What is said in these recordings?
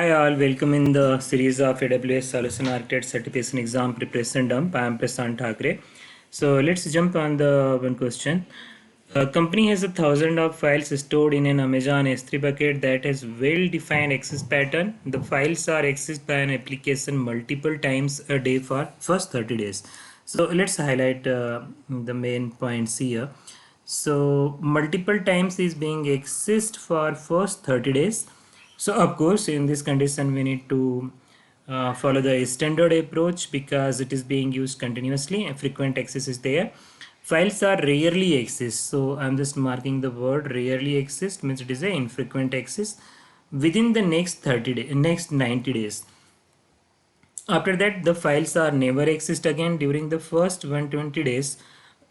Hi all, welcome in the series of AWS Solution Architect Certification Exam Preparation Dump. I am Prashant Thakre. So let's jump on the one question. A company has 1,000 of files stored in an Amazon S3 bucket that has well-defined access pattern. The files are accessed by an application multiple times a day for first 30 days. So let's highlight the main points here. So multiple times is being accessed for first 30 days. So of course in this condition we need to follow the standard approach because it is being used continuously and frequent access is there. Files are rarely accessed, so I'm just marking the word rarely accessed, means it is a infrequent access within the next 30 days, next 90 days. After that, the files are never accessed again during the first 120 days.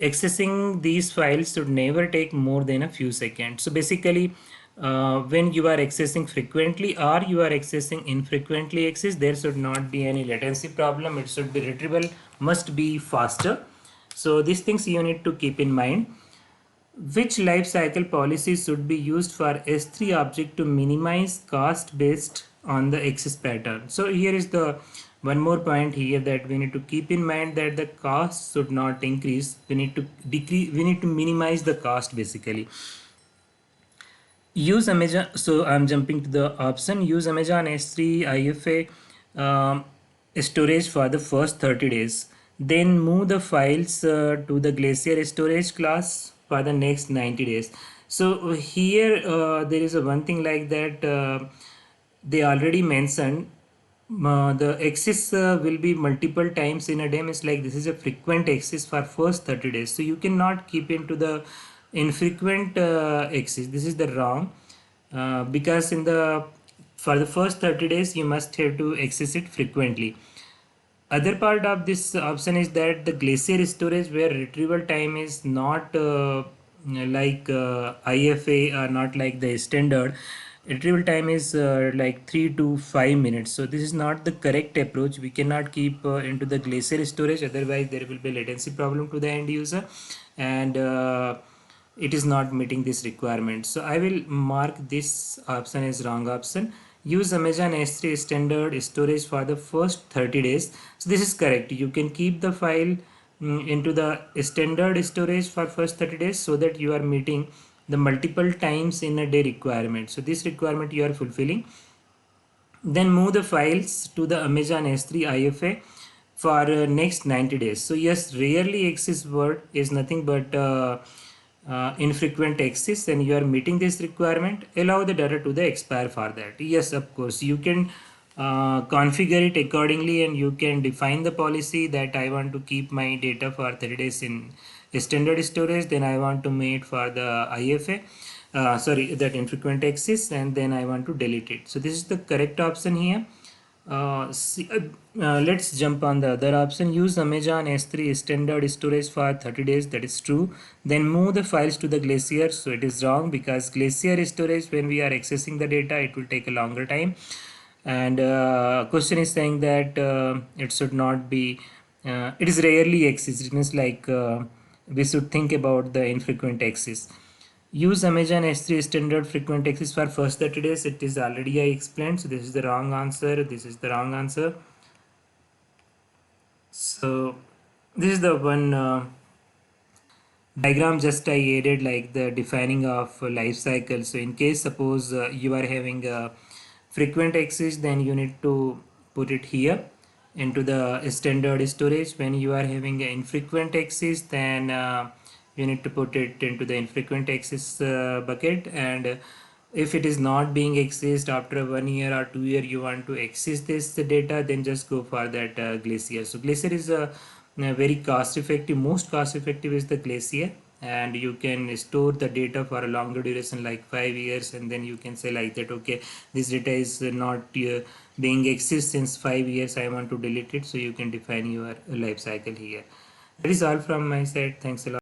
Accessing these files should never take more than a few seconds. So basically, when you are accessing frequently or you are accessing infrequently access, there should not be any latency problem. It should be retrieval must be faster. So these things you need to keep in mind. Which lifecycle policies should be used for S3 object to minimize cost based on the access pattern? So here is the one more point here that we need to keep in mind that the cost should not increase. We need to decrease. We need to minimize the cost basically. Use Amazon. So I'm jumping to the option. Use Amazon S3 IFA storage for the first 30 days. Then move the files to the Glacier storage class for the next 90 days. So here there is a one thing like that they already mentioned the access will be multiple times in a day. It's like this is a frequent access for first 30 days, so you cannot keep into the infrequent access. This is the wrong because in the for the first 30 days you must have to access it frequently. Other part of this option is that the Glacier storage where retrieval time is not like IFA or not like the standard. Retrieval time is like 3 to 5 minutes. So this is not the correct approach. We cannot keep into the Glacier storage, otherwise there will be latency problem to the end user, and it is not meeting this requirement. So I will mark this option as wrong option. Use Amazon S3 standard storage for the first 30 days. So this is correct. You can keep the file into the standard storage for first 30 days so that you are meeting the multiple times in a day requirement. So this requirement you are fulfilling. Then move the files to the Amazon S3 IFA for next 90 days. So yes, rarely access word is nothing but infrequent access, and you are meeting this requirement. Allow the data to the expire for that. Yes, of course you can configure it accordingly, and you can define the policy that I want to keep my data for 30 days in standard storage, then I want to make for the IFA sorry, that infrequent access, and then I want to delete it. So this is the correct option here. Let's jump on the other option. Use Amazon S3 standard storage for 30 days. That is true. Then move the files to the Glacier. So it is wrong because Glacier storage, when we are accessing the data, it will take a longer time. And question is saying that it should not be. It is rarely accessed. It means like we should think about the infrequent access. Use Amazon S3 standard frequent access for first 30 days. It is already I explained. So this is the wrong answer. This is the wrong answer. So this is the one diagram just I added, like the defining of life cycle. So in case suppose you are having a frequent access, then you need to put it here into the standard storage. When you are having an infrequent access, then you need to put it into the infrequent access bucket. And if it is not being accessed after 1 year or 2 year, you want to access this data, then just go for that Glacier. So Glacier is a very cost effective. Most cost effective is the Glacier, and you can store the data for a longer duration like 5 years, and then you can say like that, okay, this data is not being accessed since 5 years, I want to delete it. So you can define your life cycle here. That is all from my side. Thanks a lot.